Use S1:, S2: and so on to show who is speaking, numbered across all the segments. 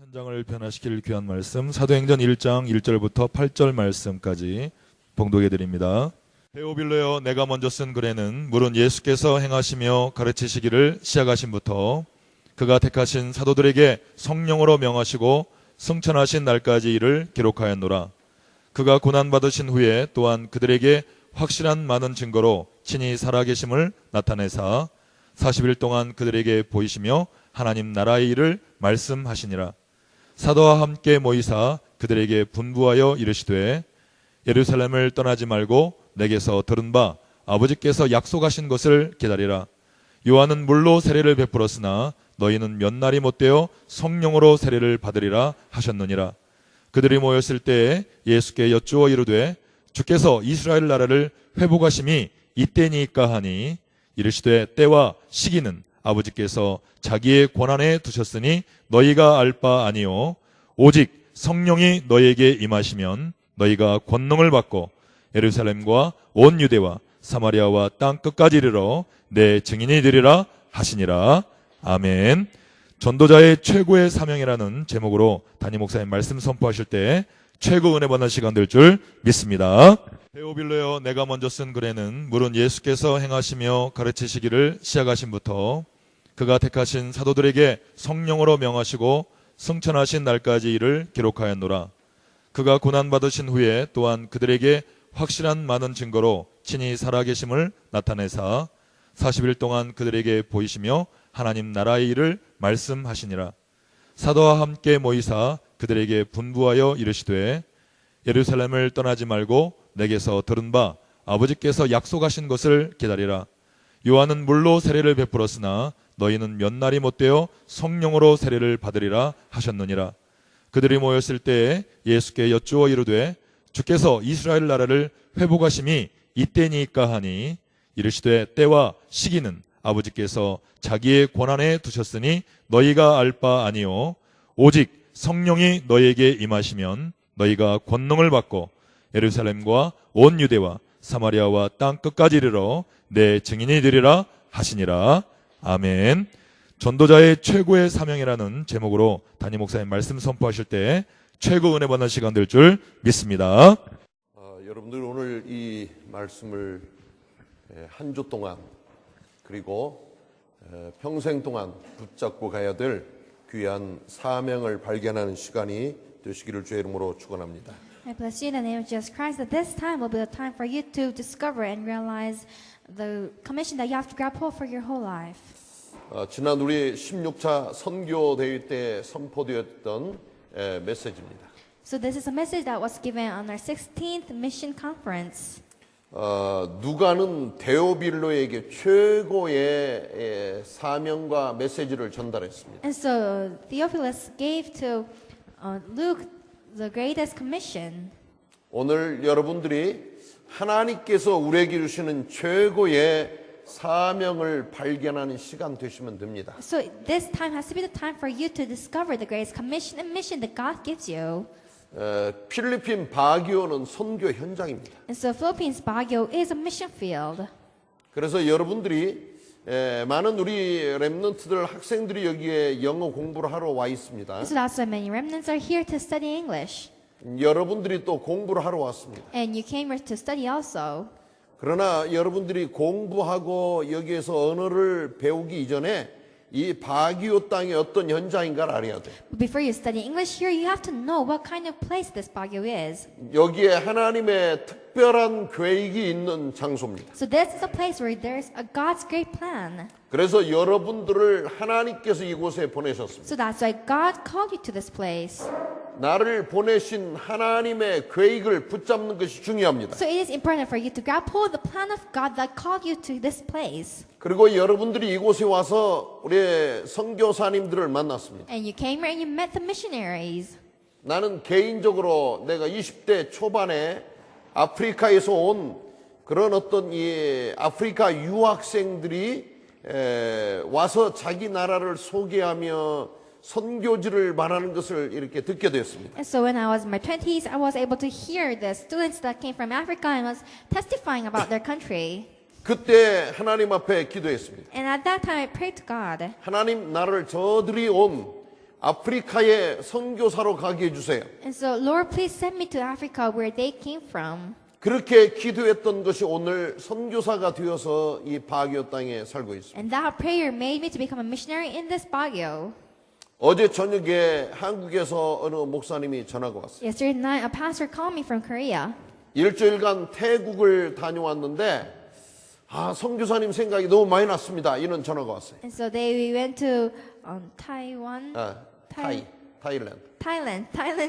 S1: 현장을 변화시킬 귀한 말씀 사도행전 1장 1절부터 8절 말씀까지 봉독해 드립니다. 데오빌로여 내가 먼저 쓴 글에는 물은 예수께서 행하시며 가르치시기를 시작하신부터 그가 택하신 사도들에게 성령으로 명하시고 승천하신 날까지 이를 기록하였노라. 그가 고난받으신 후에 또한 그들에게 확실한 많은 증거로 친히 살아계심을 나타내사 40일 동안 그들에게 보이시며 하나님 나라의 일을 말씀하시니라. 사도와 함께 모이사 그들에게 분부하여 이르시되 예루살렘을 떠나지 말고 내게서 들은 바 아버지께서 약속하신 것을 기다리라. 요한은 물로 세례를 베풀었으나 너희는 몇 날이 못되어 성령으로 세례를 받으리라 하셨느니라. 그들이 모였을 때에 예수께 여쭈어 이르되 주께서 이스라엘 나라를 회복하심이 이때니까 하니 이르시되 때와 시기는 아버지께서 자기의 권한에 두셨으니 너희가 알 바 아니요 오직 성령이 너희에게 임하시면 너희가 권능을 받고 예루살렘과 온 유대와 사마리아와 땅 끝까지 이르러 내 증인이 되리라 하시니라. 아멘. 전도자의 최고의 사명이라는 제목으로 담임 목사님 말씀 선포하실 때 최고 은혜 받는 시간 될 줄 믿습니다. 데오빌로여 내가 먼저 쓴 글에는 물은 예수께서 행하시며 가르치시기를 시작하신부터 그가 택하신 사도들에게 성령으로 명하시고 승천하신 날까지 이를 기록하였노라. 그가 고난받으신 후에 또한 그들에게 확실한 많은 증거로 친히 살아계심을 나타내사 40일 동안 그들에게 보이시며 하나님 나라의 일을 말씀하시니라. 사도와 함께 모이사 그들에게 분부하여 이르시되 예루살렘을 떠나지 말고 내게서 들은 바 아버지께서 약속하신 것을 기다리라. 요한은 물로 세례를 베풀었으나 너희는 몇 날이 못되어 성령으로 세례를 받으리라 하셨느니라. 그들이 모였을 때에 예수께 여쭈어 이르되 주께서 이스라엘 나라를 회복하심이 이때니까 하니 이르시되 때와 시기는 아버지께서 자기의 권한에 두셨으니 너희가 알 바 아니요 오직 성령이 너희에게 임하시면 너희가 권능을 받고 예루살렘과 온 유대와 사마리아와 땅 끝까지 이르러 내 증인이 되리라 하시니라. 아멘. 전도자의 최고의 사명이라는 제목으로 담임 목사님 말씀 선포하실 때 최고 은혜 받는 시간 될 줄 믿습니다.
S2: 여러분들 오늘 이 말씀을 한 주 동안 그리고 평생 동안 붙잡고 가야 될 귀한 사명을 발견하는 시간이 되시기를 주의 이름으로 축원합니다.
S3: I bless you in the name of Jesus Christ that this time will be the time for you to discover and realize the commission that you have to grab hold for your whole life.
S2: 지난 우리 16차 선교 대회 때 선포되었던 메시지입니다.
S3: So this is a message that was given on our 16th mission conference.
S2: 누가는 데오빌로에게 최고의 사명과 메시지를 전달했습니다.
S3: And so Theophilus gave to Luke the greatest commission.
S2: 오늘 여러분들이 하나님께서 우리에게 주시는 최고의 사명을 발견하는 시간 되시면 됩니다.
S3: So this time has to be the time for you to discover the greatest commission and mission that God gives you.
S2: 필리핀 바기오는 선교 현장입니다.
S3: And so Philippines Baguio is a mission field.
S2: 그래서 여러분들이 많은 우리 렘넌트들 학생들이 여기에 영어 공부를 하러 와 있습니다.
S3: So that's why many remnants are here to study English.
S2: 여러분들이 또 공부를 하러 왔습니다.
S3: And you came here to study also.
S2: 그러나 여러분들이 공부하고 여기에서 언어를 배우기 이전에 이 바기오 땅이 어떤 현장인가를 알아야 돼.
S3: But before you study English here, you have to know what kind of place this Baguio is.
S2: 여기에 하나님의 특별한 계획이 있는 장소입니다.
S3: So this is a place where there's a God's great plan.
S2: 그래서 여러분들을 하나님께서 이곳에 보내셨습니다.
S3: So that's why God called you to this place.
S2: 나를 보내신 하나님의 계획을 붙잡는 것이 중요합니다.
S3: So it is important for you to grab hold of the plan of God that called you to this place.
S2: 그리고 여러분들이 이곳에 와서 우리 선교사님들을 만났습니다.
S3: And you came here and you met the missionaries.
S2: 나는 개인적으로 내가 20대 초반에 아프리카에서 온 그런 어떤 이 아프리카 유학생들이 와서 자기 나라를 소개하며 선교지를 말하는 것을 이렇게 듣게 되었습니다.
S3: And so when I was in my 20s, I was able to hear the students that came from Africa and was testifying about their country.
S2: 그때 하나님 앞에 기도했습니다.
S3: And at that time, I prayed to God.
S2: 하나님, 나를 저들이 온 아프리카에 선교사로 가게 해주세요.
S3: And so, Lord, please send me to Africa where they came from.
S2: 그렇게 기도했던 것이 오늘 선교사가 되어서 이 바기오 땅에 살고 있습니다.
S3: And that prayer made me to become a missionary in this Baguio.
S2: 어제 저녁에 한국에서 어느 목사님이 전화가 왔어요.
S3: Yesterday night, a pastor called me from Korea.
S2: 일주일간 태국을 다녀왔는데 선교사님 생각이 너무 많이 났습니다. 이런 전화가 왔어요.
S3: And so we went to Taiwan, Thailand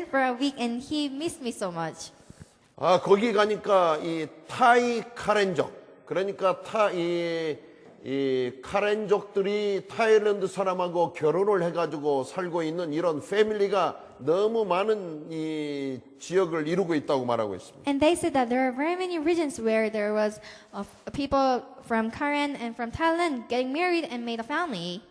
S3: for a week, and he missed me so much.
S2: 거기 가니까 이 타이 카렌족, 그러니까 이 카렌족들이 타일랜드 사람하고 결혼을 해가지고 살고 있는 이런 패밀리가 너무 많은 이 지역을 이루고 있다고 말하고 있습니다.
S3: And they said that there are very many regions where there was people from Karen and from Thailand getting married and made a family.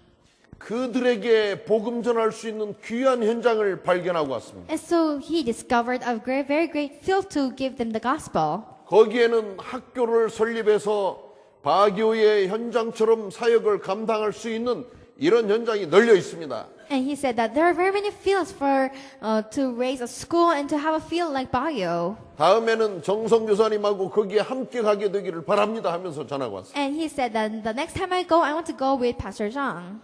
S2: 그들에게 복음 전할 수 있는 귀한 현장을 발견하고 왔습니다.
S3: And so he discovered a very great field to give them the gospel.
S2: 거기에는 학교를 설립해서 바기오의 현장처럼 사역을 감당할 수 있는 이런 현장이 널려 있습니다.
S3: And he said that there are very many fields for to raise a school and to have a field like Baguio.
S2: 다음에는 정성 교사님하고 거기에 함께 가게 되기를 바랍니다 하면서 전화가 왔어요.
S3: And he said that the next time I go, I want to go with Pastor Zhang.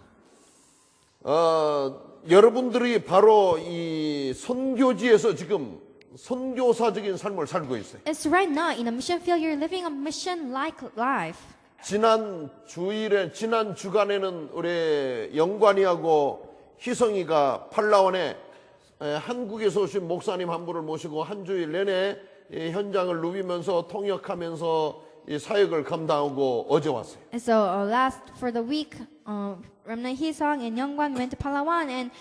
S2: 여러분들이 바로 이 선교지에서 지금 선교사적인 삶을 살고 있어요.
S3: And so right now in a mission field, you're living a mission-like life.
S2: 지난 주간에는 우리 영관이하고 희성이가 팔라완에 한국에서 오신 목사님 한 분을 모시고 한 주일 내내 이 현장을 누비면서 통역하면서 이 사역을 감당하고 어제 왔어요.
S3: And so for the week, Remnant Hisong and Youngwan went to Palawan and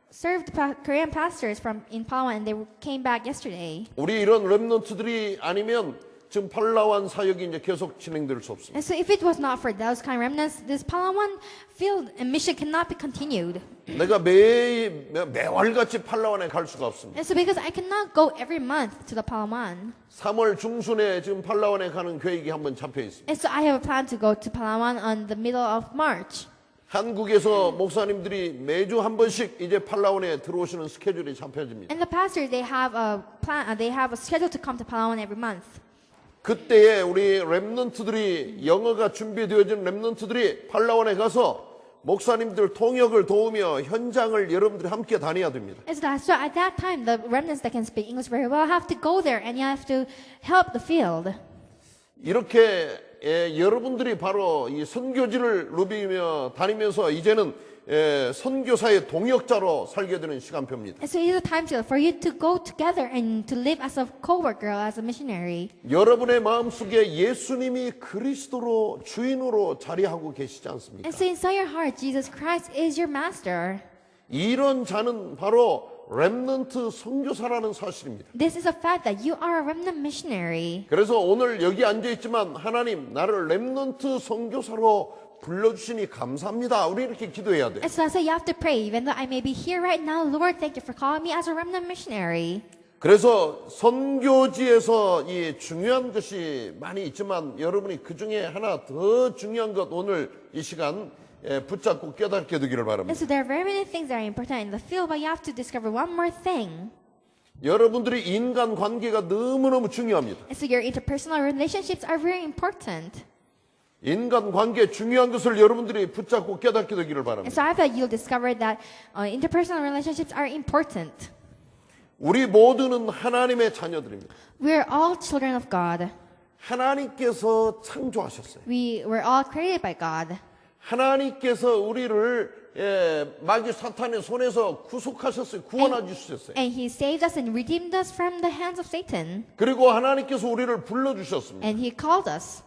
S3: served Korean pastors in Palawan, and they came back yesterday.
S2: 우리 이런 렘넌트들이 아니면 지금 팔라완 사역이 이제 계속 진행될 수 없습니다.
S3: And so if it was not for those kind of remnants, this Palawan field and mission cannot be continued.
S2: 내가 매월같이 팔라완에 갈 수가 없습니다.
S3: And so because I cannot go every month to the Palawan.
S2: 3월 중순에 지금 팔라완에 가는 계획이 한번 잡혀 있습니다.
S3: And so I have a plan to go to Palawan on the middle of March.
S2: 한국에서 목사님들이 매주 한 번씩 이제 팔라완에 들어오시는 스케줄이 잡혀집니다.
S3: And the pastors, they have a plan. They have a schedule to come to Palawan every month.
S2: 그때에 우리 렘넌트들이 영어가 준비되어진 렘넌트들이 팔라완에 가서 목사님들 통역을 도우며 현장을 여러분들이 함께 다녀야 됩니다.
S3: And so at that time, the remnants that can speak English very well have to go there, and you have to help the field.
S2: 이렇게 여러분들이 바로 이 선교지를 누비며 다니면서 이제는 선교사의 동역자로 살게 되는 시간표입니다.
S3: And so it is a time for you to go together and to live as a co-worker, as a missionary.
S2: 여러분의 마음속에 예수님이 그리스도로 주인으로 자리하고 계시지 않습니까?
S3: And so inside your heart, Jesus Christ is your master.
S2: 이런 자는 바로 렘넌트 선교사라는 사실입니다.
S3: This is a fact that you are a remnant missionary.
S2: 그래서 오늘 여기 앉아 있지만 하나님 나를 렘넌트 선교사로 불러주시니 감사합니다. 우리 이렇게 기도해야 돼.
S3: And so you have to pray, even though I may be here right now, Lord, thank you for calling me as a remnant missionary.
S2: 그래서 선교지에서 이 중요한 것이 많이 있지만 여러분이 그 중에 하나 더 중요한 것 오늘 이 시간 붙잡고 깨닫게 되기를
S3: And
S2: 바랍니다.
S3: so there are very many things that are important in the field, but you have to discover one more thing.
S2: 여러분들이 인간 관계가 너무너무 중요합니다.
S3: And so your interpersonal relationships are very important.
S2: 인간 관계 중요한 것을 여러분들이 붙잡고 깨닫게 되기를
S3: And
S2: 바랍니다.
S3: so I thought you'll discover that interpersonal relationships are important.
S2: 우리 모두는 하나님의 자녀들입니다.
S3: We're all children of God.
S2: 하나님께서 창조하셨어요.
S3: We were all created by God.
S2: 하나님께서 우리를 마귀 사탄의 손에서 구속하셨어요. 구원해 주셨어요.
S3: And He saved us and redeemed us from the hands of Satan.
S2: 그리고 하나님께서 우리를 불러주셨습니다.
S3: And He called us.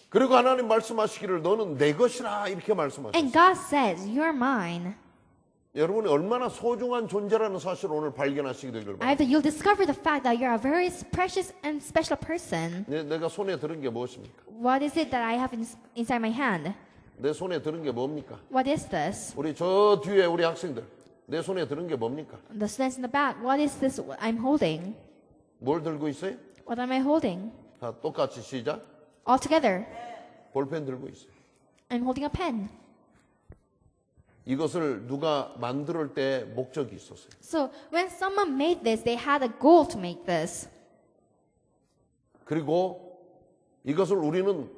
S2: 그리고 하나님 말씀하시기를 너는 내 것이라 이렇게 말씀하셨어요.
S3: And God says, you're mine.
S2: 여러분이 얼마나 소중한 존재라는 사실을 오늘 발견하시게 되길
S3: I
S2: 바랍니다.
S3: hope that you'll discover the fact that you're a very precious and special person.
S2: 내가 손에 들은 게 무엇입니까?
S3: What is it that I have inside my hand?
S2: 내 손에 들은 게 뭡니까?
S3: What is this?
S2: 우리 저 뒤에 우리 학생들 내 손에 들은 게 뭡니까?
S3: The students in the back, what is this I'm holding?
S2: 뭘 들고 있어요?
S3: What am I holding?
S2: 다 똑같이 시작.
S3: All together,
S2: 볼펜 들고 있어요.
S3: I'm holding a pen.
S2: 이것을 누가 만들 때 목적이 있었어요.
S3: So when someone made this, they had a goal to make this.
S2: 그리고 이것을 우리는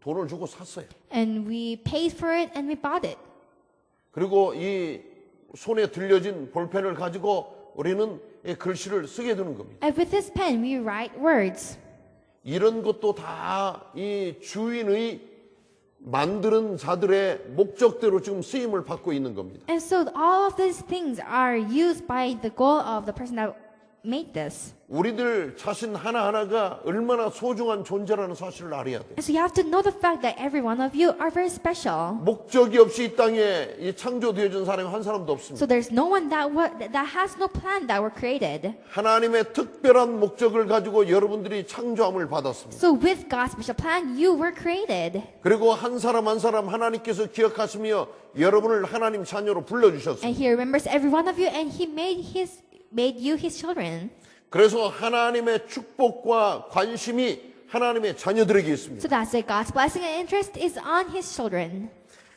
S2: 돈을 주고 샀어요.
S3: And we paid for it and we bought it.
S2: 그리고 이 손에 들려진 볼펜을 가지고 우리는 이 글씨를 쓰게 되는 겁니다.
S3: And with this pen, we write words.
S2: 이런 것도 다 이 주인의 만드는 자들의 목적대로 지금 쓰임을 받고 있는 겁니다.
S3: And so all of these things are used by the goal of the person that made this.
S2: 우리들 자신 하나하나가 얼마나 소중한 존재라는 사실을 알아야 돼요.
S3: And so you have to know the fact that every one of you are very special.
S2: 목적이 없이 이 땅에 이 창조되어진 사람이 한 사람도 없습니다.
S3: So there's no one that has no plan that were created.
S2: 하나님의 특별한 목적을 가지고 여러분들이 창조함을 받았습니다.
S3: So with God's special plan, you were created.
S2: 그리고 한 사람 한 사람 하나님께서 기억하시며 여러분을 하나님 자녀로 불러주셨습니다.
S3: And He remembers every one of you, and He made you His children.
S2: 그래서 하나님의 축복과 관심이 하나님의 자녀들에게 있습니다.
S3: So that's why God's blessing and interest is on His children.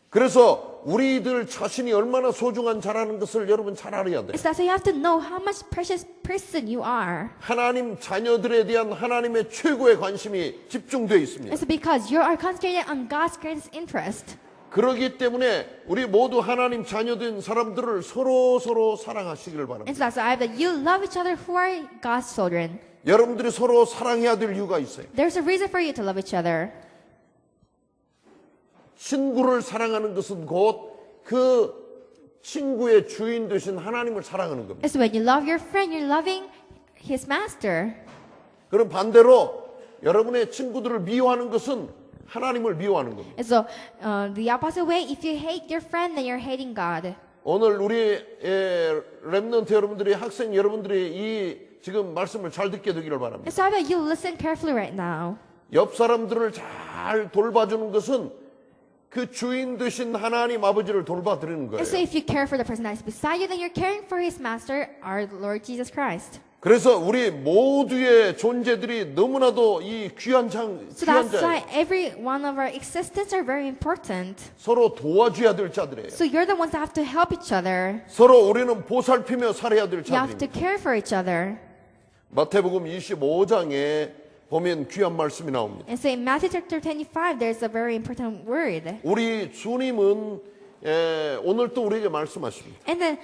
S2: 그래서 우리들 자신이 얼마나 소중한 자라는 것을 여러분 잘 알아야 돼요.
S3: So that's why you have to know how much precious person you are.
S2: 하나님 자녀들에 대한 하나님의 최고의 관심이 집중되어 있습니다.
S3: It's because you are concentrated on God's greatest interest.
S2: 그렇기 때문에 우리 모두 하나님 자녀된 사람들을 서로 사랑하시기를 바랍니다.
S3: And so that's why that you love each other who are God's children.
S2: 여러분들이 서로 사랑해야 될 이유가 있어요.
S3: There's a reason for you to love each other.
S2: 친구를 사랑하는 것은 곧 그 친구의 주인 되신 하나님을 사랑하는 겁니다.
S3: And so when you love your friend, you're loving his master.
S2: 그럼 반대로 여러분의 친구들을 미워하는 것은 하나님을 미워하는 겁니다.
S3: And so the opposite way, if you hate your friend, then you're hating God.
S2: 오늘 우리 렘넌트 여러분들이 학생 여러분들이 이 지금 말씀을 잘 듣게 되기를 바랍니다.
S3: And so I bet you listen carefully right now.
S2: 옆 사람들을 잘 돌봐주는 것은 그 주인 되신 하나님 아버지를 돌봐드리는 거예요.
S3: And so if you care for the person that is beside you, then you're caring for his master, our Lord Jesus Christ.
S2: 그래서 우리 모두의 존재들이 너무나도 이 귀한
S3: So that's
S2: 자예요.
S3: why every one of our existence are very important.
S2: 서로 도와줘야 될 자들이에요.
S3: So you're the ones that have to help each other.
S2: 서로 우리는 보살피며 살아야 될
S3: You have to
S2: 자들입니다.
S3: care for each other.
S2: 마태복음 25장에 보면 귀한 말씀이 나옵니다.
S3: And so in Matthew chapter 25, there's a very important word.
S2: 우리 주님은 오늘 또 우리에게 말씀하십니다.
S3: And then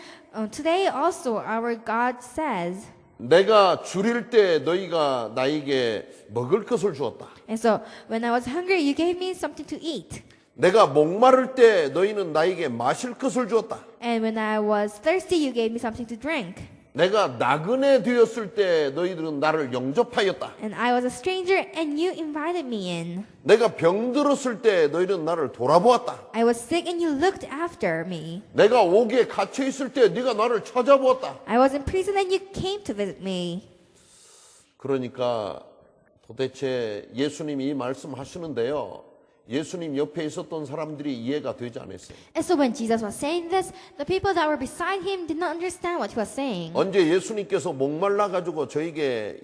S3: today also our God says,
S2: 내가 줄일 때 너희가 나에게 먹을 것을 주었다.
S3: and so when I was hungry, you gave me something to eat.
S2: 내가 목마를 때 너희는 나에게 마실 것을 주었다.
S3: And when I was thirsty, you gave me something to drink.
S2: 내가 나그네 되었을 때 너희들은 나를 영접하였다.
S3: And I was a stranger, and you invited me in.
S2: 내가 병들었을 때 너희는 나를 돌아보았다.
S3: I was sick, and you looked after me.
S2: 내가 옥에 갇혀 있을 때 네가 나를 찾아보았다.
S3: I was in prison, and you came to visit me.
S2: 그러니까 도대체 예수님이 이 말씀하시는데요. 예수님 옆에 있었던 사람들이 이해가 되지 않았어요.
S3: And so when Jesus was saying this, the people that were beside him did not understand what he was saying.
S2: 언제 예수님께서 목말라 가지고 저에게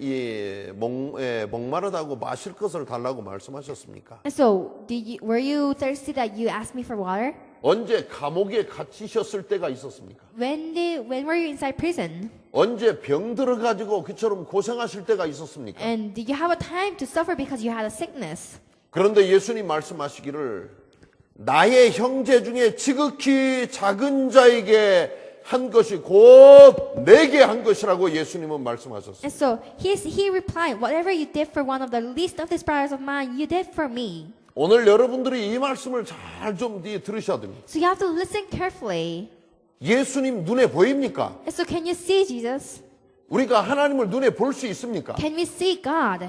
S2: 목마르다고 마실 것을 달라고 말씀하셨습니까?
S3: And so were you thirsty that you asked me for water?
S2: 언제 감옥에 갇히셨을 때가 있었습니까?
S3: When were you inside prison?
S2: 언제 병들어 가지고 그처럼 고생하실 때가 있었습니까?
S3: And did you have a time to suffer because you had a sickness?
S2: 그런데 예수님 말씀하시기를 나의 형제 중에 지극히 작은 자에게 한 것이 곧 내게 한 것이라고 예수님은 말씀하셨어요.
S3: And so he replied, whatever you did for one of the least of these brothers of mine, you did for me.
S2: 오늘 여러분들이 이 말씀을 잘 좀 들으셔야 됩니다.
S3: So you have to listen carefully.
S2: 예수님 눈에 보입니까?
S3: And so can you see Jesus?
S2: 우리가 하나님을 눈에 볼 수 있습니까?
S3: Can we see God?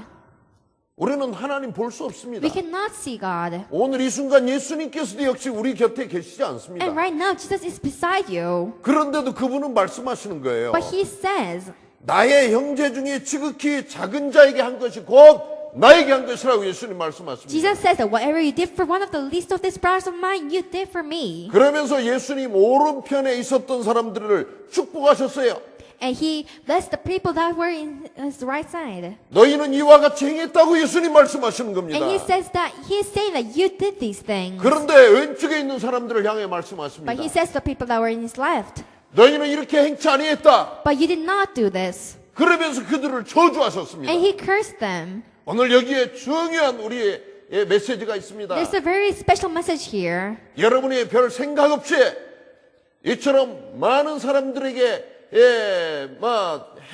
S2: 우리는 하나님 볼 수 없습니다.
S3: We cannot see God.
S2: 오늘 이 순간 예수님께서도 역시 우리 곁에 계시지 않습니다.
S3: And right now, Jesus is beside you.
S2: 그런데도 그분은 말씀하시는 거예요.
S3: But he says,
S2: 나의 형제 중에 지극히 작은 자에게 한 것이 곧 나에게 한 것이라고 예수님 말씀하십니다.
S3: Jesus says that whatever you did for one of the least of these brothers of mine, you did for me.
S2: 그러면서 예수님 오른편에 있었던 사람들을 축복하셨어요.
S3: And he blessed the people that were in his right side.
S2: 너희는 이와 같이 행했다고 예수님 말씀하시는 겁니다.
S3: And he says that he's saying that you did these things.
S2: 그런데 왼쪽에 있는 사람들을 향해
S3: But
S2: 말씀하십니다.
S3: he says to the people that were in his left,
S2: 너희는 이렇게 행치 아니했다.
S3: but you did not do this.
S2: 그러면서 그들을 저주하셨습니다.
S3: And he cursed them.
S2: 오늘 여기에 중요한 우리의 메시지가 있습니다.
S3: There's a very special message here.
S2: 여러분이 별 생각 없이 이처럼 많은 사람들에게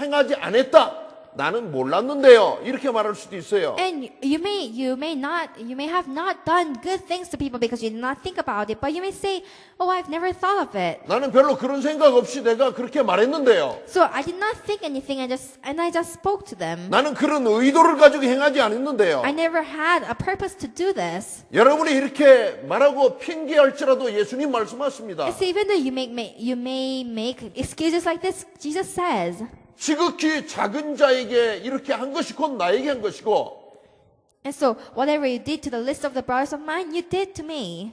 S2: 행하지 않았다. 나는 몰랐는데요. 이렇게 말할 수도 있어요.
S3: And you may have not done good things to people because you did not think about it, but you may say, "Oh, I've never thought of it.
S2: 나는 별로 그런 생각 없이 내가 그렇게 말했는데요.
S3: So I did not think anything, and I just spoke to them.
S2: 나는 그런 의도를 가지고 행하지 않았는데요.
S3: I never had a purpose to do this."
S2: 여러분이 이렇게 말하고 핑계할지라도 예수님 말씀하십니다.
S3: And so even though you may make excuses like this, Jesus says,
S2: 지극히 작은 자에게 이렇게 한 것이 곧 나에게 한 것이고
S3: and so whatever you did to the least of the brothers of mine, you did to me.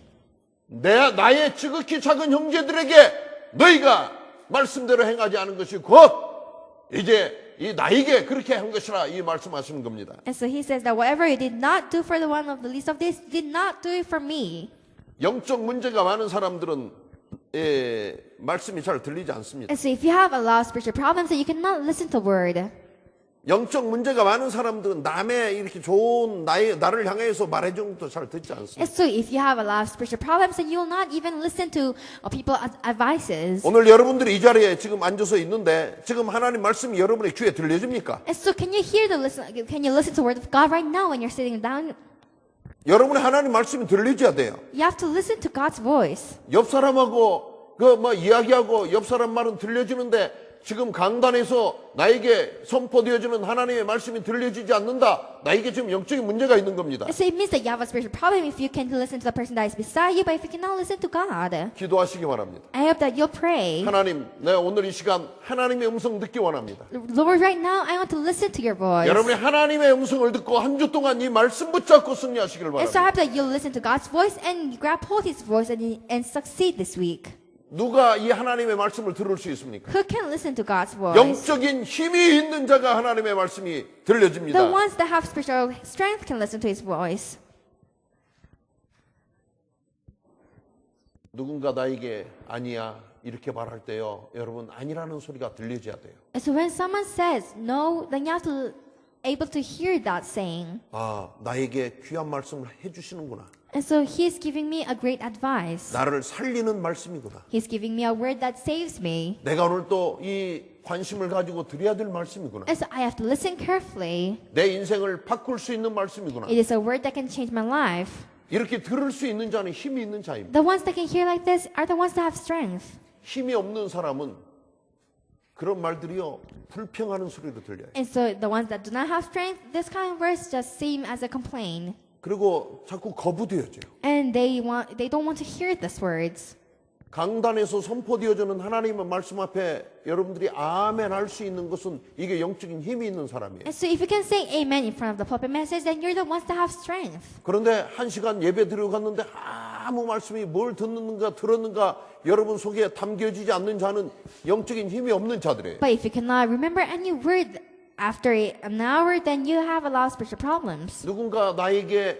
S2: 나의 지극히 작은 형제들에게 너희가 말씀대로 행하지 않은 것이 곧 이제 이 나에게 그렇게 한 것이라 이 말씀하시는 겁니다.
S3: And so he says that whatever you did not do for the one of the least of this, did not do it for me.
S2: 영적 문제가 많은 사람들은 말씀이 잘 들리지 않습니다.
S3: And so if you have a lot of spiritual problems, then you cannot listen to word.
S2: 영적 문제가 많은 사람들은 남의 이렇게 좋은 나를 향해서 말해주는 것도 잘 듣지 않습니다.
S3: And so if you have a lot of spiritual problems, then you will not even listen to people's advices.
S2: 오늘 여러분들이 이 자리에 지금 앉아서 있는데 지금 하나님 말씀이 여러분의 귀에 들려집니까?
S3: And so can you listen to the word of God right now when you're sitting down?
S2: 여러분의 하나님 말씀이 들리셔야 돼요.
S3: You have to listen to God's voice.
S2: 옆 사람하고 이야기하고 옆 사람 말은 들려지는데 지금 강단에서 나에게 선포되어지는 하나님의 말씀이 들려지지 않는다. 나에게 지금 영적인 문제가 있는 겁니다.
S3: And so it means that you have a spiritual problem if you can listen to the person that is beside you, but if you cannot listen to God.
S2: 기도하시기 바랍니다.
S3: I hope that you'll pray.
S2: 하나님, 내가 오늘 이 시간 하나님의 음성 듣기 원합니다.
S3: Lord, right now I want to listen to your voice.
S2: 여러분이 하나님의 음성을 듣고 한 주 동안 이 말씀 붙잡고 승리하시길
S3: And so
S2: 바랍니다.
S3: I hope that you'll listen to God's voice and grab hold His voice and succeed this week.
S2: 누가 이 하나님의 말씀을 들을 수 있습니까?
S3: Who can listen to God's voice?
S2: 영적인 힘이 있는 자가 하나님의 말씀이 들려집니다.
S3: The ones that have spiritual strength can listen to His voice.
S2: 누군가 나에게 아니야 이렇게 말할 때요, 여러분 아니라는 소리가 들려져야 돼요.
S3: And so when someone says no, then you have to able to hear that saying.
S2: 아, 나에게 귀한 말씀을 해주시는구나.
S3: And so He's giving me a great advice.
S2: 나를 살리는 말씀이구나.
S3: He's giving me a word that saves me.
S2: 내가 오늘 또 이 관심을 가지고 드려야 될 말씀이구나.
S3: And so I have to listen carefully.
S2: 내 인생을 바꿀 수 있는 말씀이구나.
S3: It is a word that can change my life.
S2: 이렇게 들을 수 있는 자는 힘이 있는 자입니다.
S3: The ones that can hear like this are the ones that have strength.
S2: 힘이 없는 사람은 그런 말들이요 불평하는 소리로 들려요.
S3: And so the ones that do not have strength, this kind of words just seem as a complaint.
S2: 그리고 자꾸 거부되어져요.
S3: And they don't want to hear these words.
S2: 강단에서 선포되어지는 하나님의 말씀 앞에 여러분들이 아멘 할 수 있는 것은 이게 영적인 힘이 있는 사람이에요.
S3: And so if you can say amen in front of the pulpit message, then you're the ones that have strength.
S2: 그런데 한 시간 예배 들어갔는데 아무 말씀이 뭘 듣는가 들었는가 여러분 속에 담겨지지 않는 자는 영적인 힘이 없는 자들이에요.
S3: But if you cannot remember any word after an hour, then you have a lot of spiritual problems.
S2: 누군가 나에게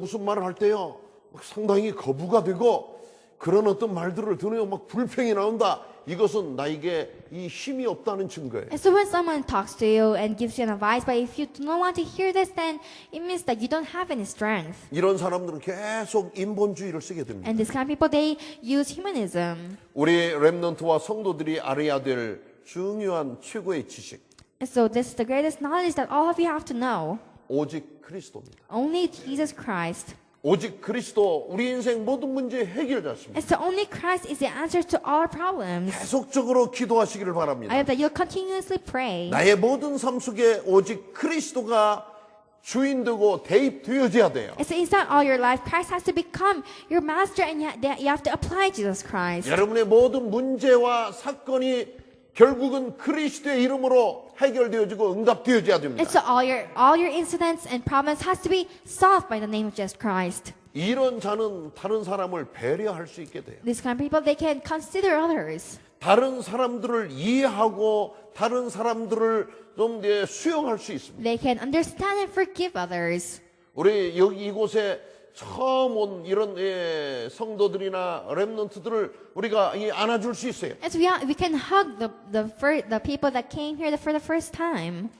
S2: 무슨 말을 할 때요 상당히 거부가 되고 그런 어떤 말들을 들으면 막 불평이 나온다. 이것은 나에게 이 힘이 없다는 증거예요.
S3: And so when someone talks to you and gives you an advice, but if you do not want to hear this, then it means that you don't have any strength.
S2: 이런 사람들은 계속 인본주의를 쓰게 됩니다.
S3: And these kind of people, they use humanism.
S2: 우리 렘넌트와 성도들이 알아야 될 중요한 최고의 지식.
S3: And so this is the greatest knowledge that all of you have to know.
S2: 오직 그리스도입니다.
S3: Only Jesus Christ.
S2: 오직 그리스도 우리 인생 모든 문제의 해결자십니다.
S3: And so only Christ is the answer to all our problems.
S2: 계속적으로 기도하시기를
S3: I
S2: 바랍니다.
S3: hope that you'll continuously pray.
S2: 나의 모든 삶 속에 오직 그리스도가 주인되고 대입되어져야 돼요.
S3: And so inside all your life, Christ has to become your master, and you have to apply Jesus Christ.
S2: 여러분의 모든 문제와 사건이 결국은 그리스도의 이름으로 해결되어지고 응답되어져야 됩니다.
S3: And so all your incidents and problems has to be solved by the name of Jesus Christ.
S2: 이런 자는 다른 사람을 배려할 수 있게 돼요.
S3: These kind of people, they can consider others.
S2: 다른 사람들을 이해하고 다른 사람들을 좀 수용할 수 있습니다.
S3: They can understand and forgive others.
S2: 우리 여기 이곳에 처음 온 이런 성도들이나 렘넌트들을 우리가 안아줄 수 있어요.
S3: And so we can hug the people that came here for the first time.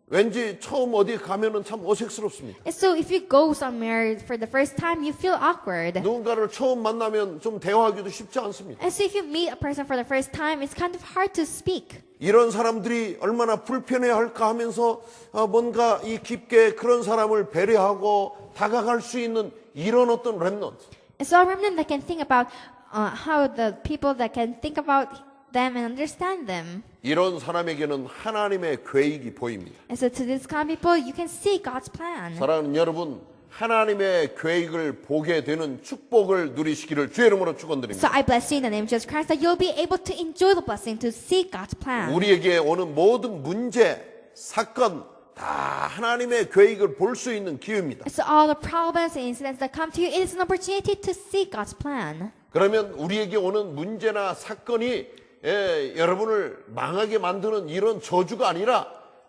S2: 왠지 처음 어디 가면은 참 어색스럽습니다.
S3: And so if you go somewhere for the first time, you feel awkward.
S2: 누군가를 처음 만나면 좀 대화하기도 쉽지 않습니다.
S3: And so if you meet a person for the first time, it's kind of hard to speak.
S2: 이런 사람들이 얼마나 불편해할까 하면서 뭔가 이 깊게 그런 사람을 배려하고 다가갈 수 있는 이런 어떤 렘넌트.
S3: And so a remnant that can think about how the people that can think about them and understand them.
S2: 이런 사람에게는 하나님의 계획이 보입니다.
S3: And so to this kind of people, you can see God's plan.
S2: 사랑하는 여러분, 하나님의 계획을 보게 되는 축복을 누리시기를 주의 이름으로
S3: So
S2: 축원드립니다.
S3: I bless you in the name of Jesus Christ that you'll be able to enjoy the blessing to see God's plan.
S2: 우리에게 오는 모든 문제, 사건 다 하나님의 계획을 볼 수 있는 기회입니다.
S3: So all the problems and incidents that come to you, it is an opportunity to see God's plan.
S2: 그러면 우리에게 오는 문제나 사건이 여러분을 망하게 만드는 이런 저주가 아니라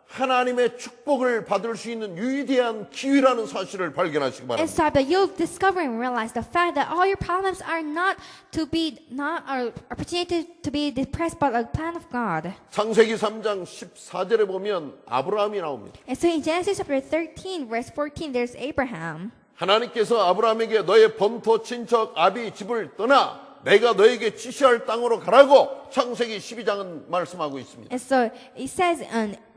S2: 하나님의 축복을 받을 수 있는 위대한 기회라는 사실을 발견하시기
S3: And
S2: 바랍니다.
S3: so that you'll discover and realize the fact that all your problems are not an opportunity to be depressed, but a plan of God.
S2: 창세기 3장 14절에 보면 아브라함이 나옵니다.
S3: And so in Genesis chapter 13, verse 14, there's Abraham.
S2: 하나님께서 아브라함에게 너의 본토 친척 아비 집을 떠나 내가 너에게 지시할 땅으로 가라고 창세기 12장은 말씀하고 있습니다.
S3: And so it says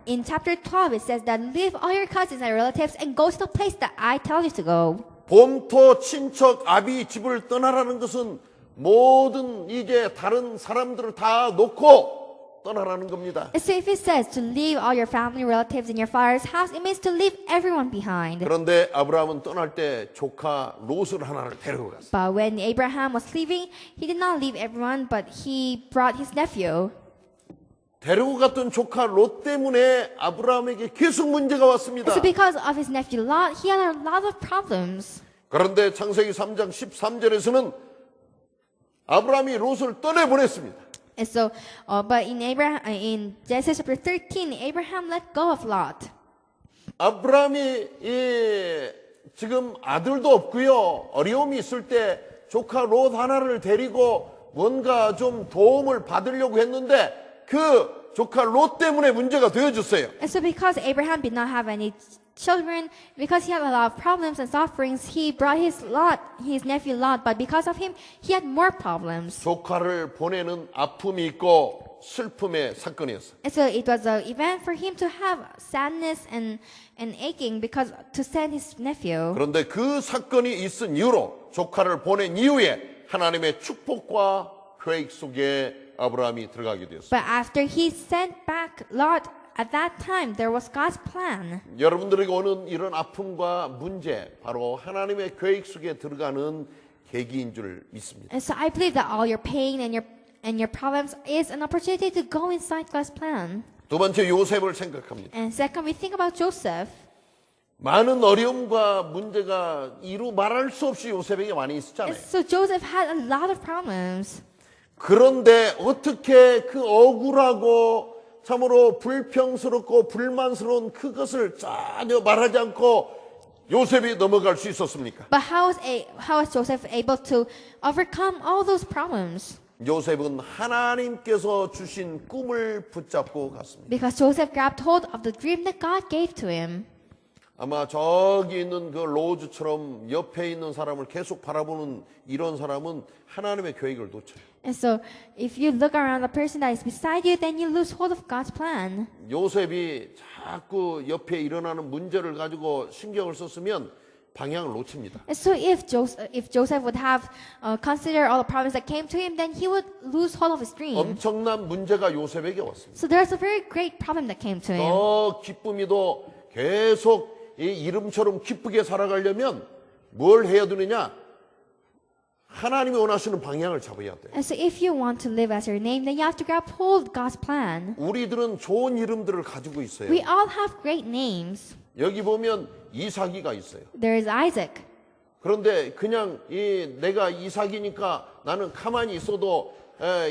S3: in chapter 12, it says that leave all your cousins and relatives and go to the place that I tell you to go.
S2: 본토 친척 아비 집을 떠나라는 것은 모든 이제 다른 사람들을 다 놓고 떠나라는 겁니다.
S3: And so if it says to leave all your family, relatives in your father's house, it means to leave everyone behind.
S2: 그런데 아브라함은 떠날 때 조카 롯을 하나를 데리고 갔어요.
S3: But when Abraham was leaving, he did not leave everyone, but he brought his nephew.
S2: 데리고 갔던 조카 롯 때문에 아브라함에게 계속 문제가 왔습니다.
S3: So because of his nephew Lot, he had a lot of problems.
S2: 그런데 창세기 3장 13절에서는 아브라함이 롯을 떠내보냈습니다.
S3: And so, but in Genesis chapter 13, Abraham let go of Lot.
S2: 아브라함이 지금 아들도 없고요. 어려움이 있을 때 조카 롯 하나를 데리고 뭔가 좀 도움을 받으려고 했는데 그 조카 롯 때문에 문제가 되어졌어요.
S3: And so because Abraham did not have any children, because he had a lot of problems and sufferings, he brought his nephew Lot, but because of him, he had more problems.
S2: 조카를 보내는 아픔이 있고 슬픔의 사건이었어요.
S3: And so it was an event for him to have sadness and aching because to send his nephew.
S2: 그런데 그 사건이 있은 이후로 조카를 보낸 이후에 하나님의 축복과 계획 속에 아브라함이 들어가게 되었어요.
S3: But after he sent back Lot, at that time there was God's plan.
S2: 여러분들에게 오는 이런 아픔과 문제 바로 하나님의 계획 속에 들어가는 계기인 줄 믿습니다.
S3: And so I believe that all your pain and your problems is an opportunity to go inside God's plan.
S2: 두 번째 요셉을 생각합니다.
S3: And second, we think about Joseph.
S2: 많은 어려움과 문제가 이루 말할 수 없이 요셉에게 많이
S3: And
S2: 있었잖아요.
S3: so Joseph had a lot of problems.
S2: 그런데 어떻게 그 억울하고 참으로 불평스럽고 불만스러운 그것을 전혀 말하지 않고 요셉이 넘어갈 수 있었습니까?
S3: But how was Joseph able to overcome all those problems?
S2: 요셉은 하나님께서 주신 꿈을 붙잡고 갔습니다.
S3: Because Joseph grabbed hold of the dream that God gave to him.
S2: 아마 저기 있는 그 로즈처럼 옆에 있는 사람을 계속 바라보는 이런 사람은 하나님의 계획을 놓쳐요.
S3: And so if you look around the person that is beside you, then you lose hold of God's plan.
S2: 요셉이 자꾸 옆에 일어나는 문제를 가지고 신경을 썼으면 방향을 놓칩니다.
S3: And so if Joseph would have considered all the problems that came to him, then he would lose hold of his dream.
S2: 엄청난 문제가 요셉에게 왔습니다.
S3: So there's a very great problem that came to him.
S2: 더 기쁨이도 계속 이 이름처럼 기쁘게 살아가려면 뭘 해야 되느냐? 하나님이 원하시는 방향을 잡아야 돼요.
S3: And so if you want to live as your name, then you have to grab hold of God's plan.
S2: 우리들은 좋은 이름들을 가지고 있어요.
S3: We all have great names.
S2: 여기 보면 이삭이가 있어요.
S3: There is Isaac.
S2: 그런데 그냥 내가 이삭이니까 나는 가만히 있어도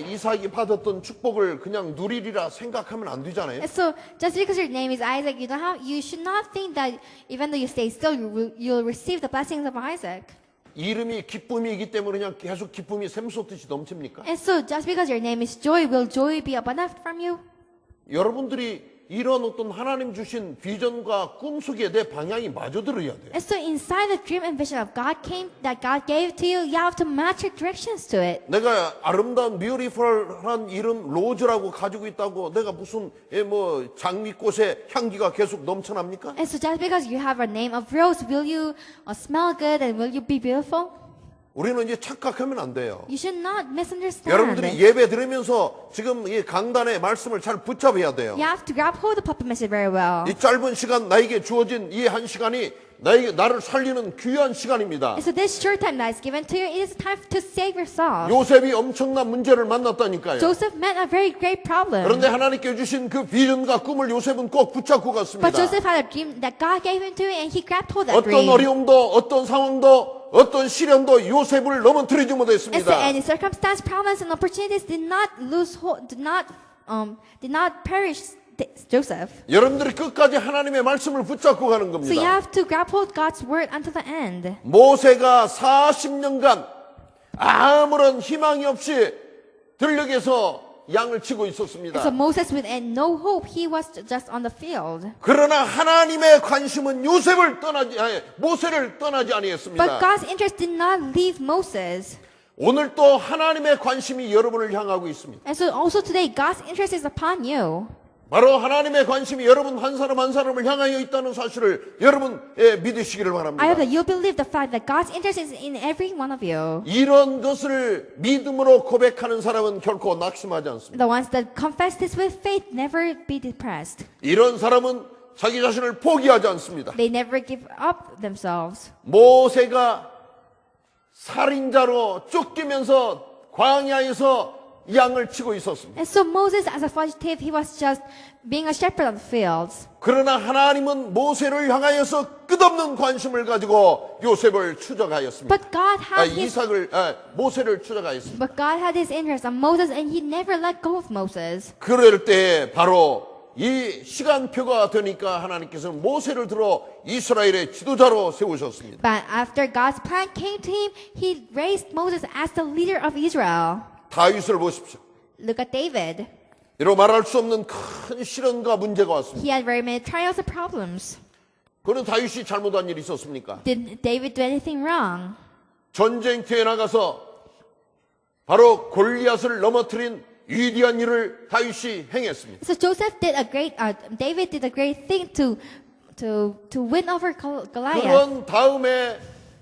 S2: 이삭이 받았던 축복을 그냥 누리리라 생각하면 안 되잖아요.
S3: And so, just because your name is Isaac, you should not think that even though you stay still, you'll receive the blessings of Isaac.
S2: 이름이 기쁨이기 때문에 그냥 계속 기쁨이 샘솟듯이 넘칩니까?
S3: And so, just because your name is Joy, will joy be abundant from you?
S2: 여러분들이 이런 어떤 하나님 주신 비전과 꿈 속에 내 방향이 맞아 들어야 돼요.
S3: And so, inside the dream and vision of God that God gave to you have to match your directions to it.
S2: 내가 아름다운 뷰티풀한 이름 로즈라고 가지고 있다고 내가 무슨 뭐 장미꽃의 향기가 계속 넘쳐납니까?
S3: And so, just because you have a name of Rose, will you smell good and will you be beautiful?
S2: 우리는 이제 착각하면 안 돼요.
S3: You should not misunderstand.
S2: 여러분들이 예배 들으면서 지금 이 강단의 말씀을 잘 붙잡아야 돼요.
S3: You have to grab hold of the puppet message very well.
S2: 이 짧은 시간 나에게 주어진 이 한 시간이 나를 살리는 귀한 시간입니다.
S3: And so this short time that is given to you, it is time to save yourself.
S2: 요셉이 엄청난 문제를 만났다니까요.
S3: Joseph met a very great problem.
S2: 그런데 하나님께 주신 그 비전과 꿈을 요셉은 꼭 붙잡고 갔습니다.
S3: But Joseph had a dream that God gave him to, and he grabbed hold of that
S2: 어떤
S3: dream.
S2: 어려움도 어떤 상황도 어떤 시련도 요셉을 넘어뜨리지
S3: And so
S2: 못했습니다.
S3: any circumstance, problems, and opportunities did not lose hold, did not perish Joseph.
S2: 여러분들이 끝까지 하나님의 말씀을 붙잡고 가는
S3: So you
S2: 겁니다.
S3: have to grab hold God's word until the end.
S2: 모세가 40년간 아무런 희망이 없이 들녘에서 양을 치고 있었습니다.
S3: And so Moses, with no hope, he was just on the field.
S2: 그러나 하나님의 관심은 모세를 떠나지
S3: But
S2: 아니했습니다.
S3: God's interest did not leave Moses.
S2: 오늘 또 하나님의 관심이 여러분을 향하고 있습니다.
S3: And so also today, God's interest is upon you.
S2: 바로 하나님의 관심이 여러분 한 사람 한 사람을 향하여 있다는 사실을 여러분 믿으시기를 바랍니다.
S3: I hope that you believe the fact that God's interest is in every one of you.
S2: 이런 것을 믿음으로 고백하는 사람은 결코 낙심하지 않습니다.
S3: The ones that confess this with faith never be depressed.
S2: 이런 사람은 자기 자신을 포기하지 않습니다.
S3: They never give up themselves.
S2: 모세가 살인자로 쫓기면서 광야에서 양을 치고 있었습니다.
S3: And so Moses, as a fugitive, he was just being a shepherd on the fields.
S2: 그러나 하나님은 모세를 향하여서 끝없는 관심을 가지고 요셉을 추적하였습니다.
S3: But God had his
S2: 모세를 추적하였습니다.
S3: But God had his interest on Moses, and he never let go of Moses.
S2: 그럴 때 바로 이 시간표가 되니까 하나님께서는 모세를 들어 이스라엘의 지도자로 세우셨습니다.
S3: But after God's plan came to him, he raised Moses as the leader of Israel.
S2: 다윗을 보십시오.
S3: Look at David.
S2: 이로 말할 수 없는 큰 시련과 문제가 왔습니다.
S3: He had very many trials and problems.
S2: 그는 다윗이 잘못한 일이 있었습니까?
S3: Did David do anything wrong?
S2: 전쟁터에 나가서 바로 골리앗을 넘어뜨린 위대한 일을 다윗이 행했습니다.
S3: So David did a great thing to win over Goliath.
S2: 그런 다음에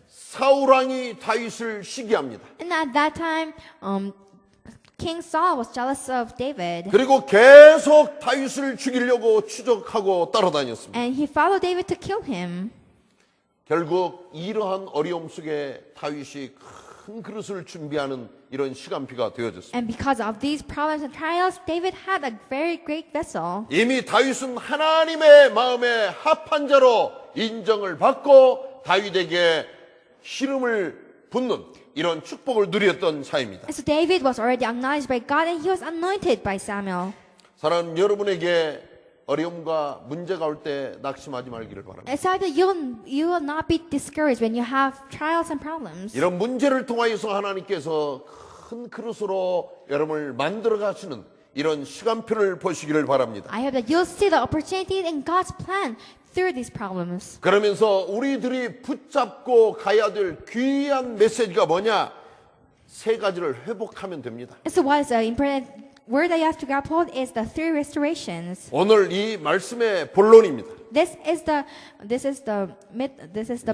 S2: 사울 왕이 다윗을 시기합니다.
S3: And at that time, King Saul was jealous of David.
S2: 그리고 계속 다윗을 죽이려고 추적하고 따라다녔습니다.
S3: And he followed David to kill him.
S2: 결국 이러한 어려움 속에 다윗이 큰 그릇을 준비하는 이런 시간표가 되어졌습니다.
S3: And because of these problems and trials, David had a very great vessel.
S2: 이미 다윗은 하나님의 마음에 합한 자로 인정을 받고 다윗에게 기름을 붓는 이런 축복을 누렸던 사이입니다.
S3: And so David was already acknowledged by God, and he was anointed by Samuel.
S2: 사랑하는 여러분에게 어려움과 문제가 올 때 낙심하지 말기를 바랍니다.
S3: And so that you will not be discouraged when you have trials and problems.
S2: 이런 문제를 통하여서 하나님께서 큰 그릇으로 여러분을 만들어 가시는 이런 시간표를 보시기를 바랍니다.
S3: I hope that you'll see the opportunity in God's plan through these problems.
S2: 그러면서 우리들이 붙잡고 가야 될 귀한 메시지가 뭐냐? 세 가지를 회복하면 됩니다.
S3: And so what is the important word that you have to grab hold is the three restorations.
S2: 오늘 이 말씀의 본론입니다.
S3: This is the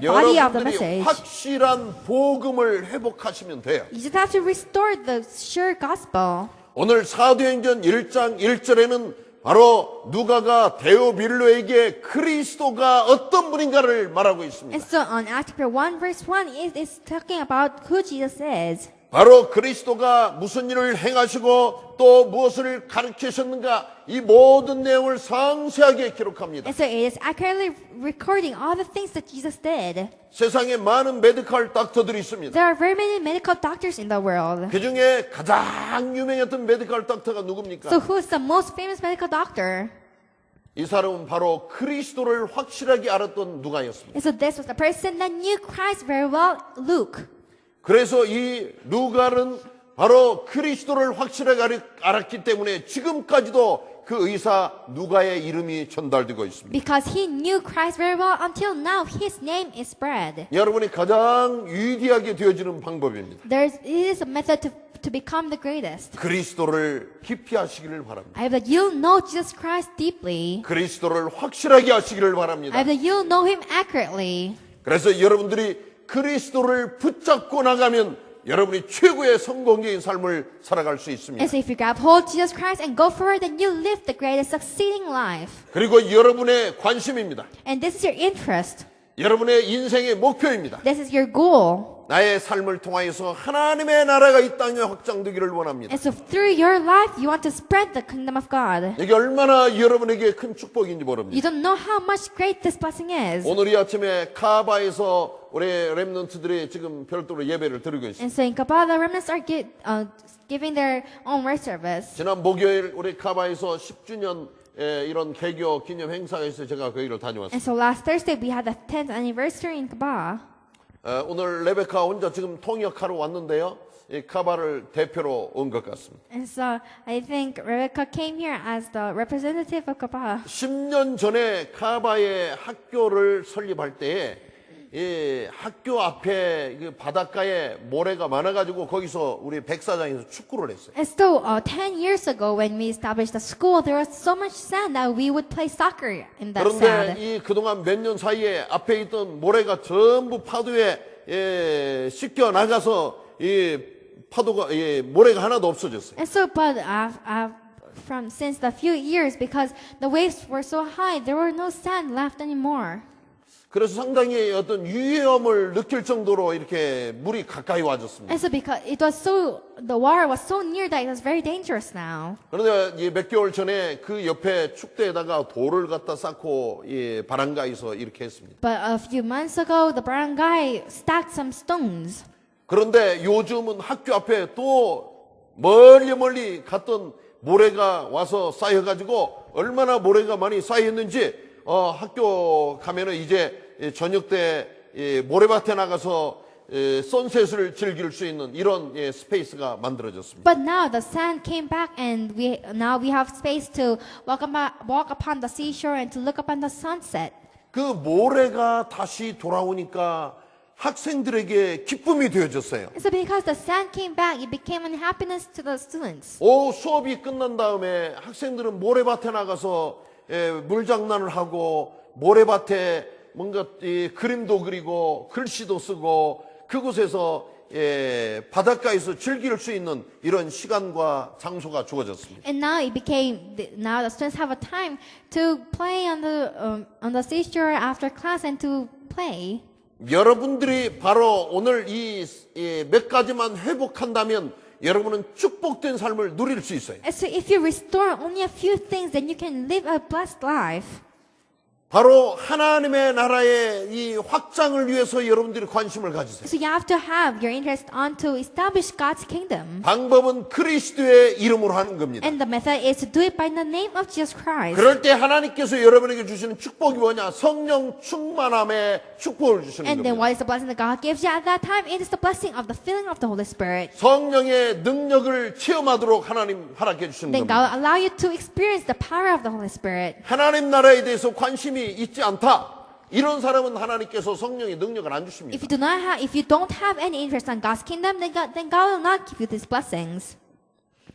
S3: body of the
S2: 여러분들이
S3: message.
S2: 확실한 복음을 회복하시면 돼요.
S3: You just have to restore the sure gospel.
S2: 오늘 사도행전 1장 1절에는 바로 누가가 데오빌로에게 그리스도가 어떤 분인가를 말하고 있습니다.
S3: And so on Acts chapter 1 verse 1 it is talking about who Jesus is.
S2: 바로 그리스도가 무슨 일을 행하시고 또 무엇을 가르치셨는가 이 모든 내용을 상세하게 기록합니다.
S3: And so it is accurately recording all the things that Jesus did.
S2: 세상에 많은 메디컬 닥터들이 있습니다.
S3: There are very many medical doctors in the world.
S2: 그 중에 가장 유명했던 메디컬 닥터가 누굽니까?
S3: So who is the most famous medical doctor?
S2: 이 사람은 바로 그리스도를 확실하게 알았던 누가였습니다.
S3: And so this was the person that knew Christ very well, Luke.
S2: 그래서 이 누가는 바로 그리스도를 확실하게 알았기 때문에 지금까지도 그 의사 누가의 이름이 전달되고 있습니다.
S3: Because he knew Christ very well until now, his name is spread.
S2: 여러분이 가장 위대하게 되어지는 방법입니다.
S3: It is a method to become the greatest.
S2: 그리스도를 깊이 하시기를 바랍니다.
S3: I hope that you'll know Jesus Christ deeply.
S2: 그리스도를 확실하게 하시기를
S3: I
S2: 바랍니다.
S3: hope that you'll know him accurately.
S2: 그래서 여러분들이 그리스도를 붙잡고 나가면 여러분이 최고의 성공적인 삶을 살아갈 수 있습니다.
S3: And so if you grab hold of Jesus Christ and go forward, then you'll live the greatest succeeding life.
S2: 그리고 여러분의 관심입니다.
S3: And this is your interest.
S2: 여러분의 인생의 목표입니다.
S3: This is your goal.
S2: 나의 삶을 통하여서 하나님의 나라가 이 땅에 확장되기를 원합니다.
S3: And so through your life, you want to spread the kingdom of God.
S2: 이게 얼마나 여러분에게 큰 축복인지
S3: You
S2: 모릅니다.
S3: don't know how much great this blessing is.
S2: 오늘 이 아침에 카바에서 우리 렘넌트들이 지금 별도로 예배를 드리고 있습니다.
S3: And so in Kabbalah, the remnants are giving their own word service.
S2: 지난 목요일 우리 카바에서 10주년 이런 개교 기념 행사가 있어서 제가 거기를 다녀왔습니다.
S3: And so last Thursday, we had the 10th anniversary in Kabbalah.
S2: 오늘 레베카 혼자 지금 통역하러 왔는데요. 이 카바를 대표로 온 것 같습니다.
S3: And so I think Rebecca came here as the representative of Kabbalah.
S2: 10년 전에 카바의 학교를 설립할 때에 이 학교 앞에 그 바닷가에 모래가 많아가지고 거기서 우리 백사장에서 축구를 했어요.
S3: And so 10 years ago when we established the school, there was so much sand that we would play soccer in that
S2: 그런데
S3: sand.
S2: 이 그동안 몇 년 사이에 앞에 있던 모래가 전부 파도에 씻겨 나가서 이 파도가 모래가 하나도 없어졌어요.
S3: And so, but since the few years, because the waves were so high, there were no sand left anymore.
S2: 그래서 상당히 어떤 위험을 느낄 정도로 이렇게 물이 가까이 와졌습니다.
S3: And so, because the water was so near that it was very dangerous now.
S2: 그런데 몇 개월 전에 그 옆에 축대에다가 돌을 갖다 쌓고 바람가에서 이렇게 했습니다.
S3: But a few months ago, the barangay stacked some stones.
S2: 그런데 요즘은 학교 앞에 또 멀리 갔던 모래가 와서 쌓여가지고 얼마나 모래가 많이 쌓였는지 학교 가면은 이제 저녁 때 모래밭에 나가서 선셋을 즐길 수 있는 이런 스페이스가 만들어졌습니다.
S3: But now the sand came back, and now we have space to walk upon the seashore and to look upon the sunset.
S2: 그 모래가 다시 돌아오니까 학생들에게 기쁨이 되어졌어요.
S3: And so because the sand came back, it became an happiness to the students.
S2: 수업이 끝난 다음에 학생들은 모래밭에 나가서 물장난을 하고 모래밭에 뭔가 그림도 그리고 글씨도 쓰고 그곳에서 바닷가에서 즐길 수 있는 이런 시간과 장소가 주어졌습니다.
S3: And now now the students have a time to play on the seashore after class and to play.
S2: 여러분들이 바로 오늘 이 몇 가지만 회복한다면 여러분은 축복된 삶을 누릴 수 있어요.
S3: And so if you restore only a few things, then you can live a blessed life.
S2: 바로 하나님의 나라의 이 확장을 위해서 여러분들이 관심을 가지세요.
S3: So you have to have your interest on to establish God's kingdom.
S2: 방법은 그리스도의 이름으로 하는 겁니다.
S3: And the method is to do it by the name of Jesus Christ.
S2: 그럴 때 하나님께서 여러분에게 주시는 축복이 뭐냐? 성령 충만함의 축복을 주시는
S3: And then
S2: 겁니다.
S3: what is the blessing that God gives you at that time? It is the blessing of the filling of the Holy Spirit.
S2: 성령의 능력을 체험하도록 하나님 허락해 주시는
S3: Then
S2: 겁니다.
S3: God will allow you to experience the power of the Holy Spirit.
S2: 하나님 나라에 대해서 관심이 있지 않다. 이런 사람은 하나님께서 성령의 능력을 안 주십니다.
S3: If you don't have any interest in God's kingdom, then God will not give you these blessings.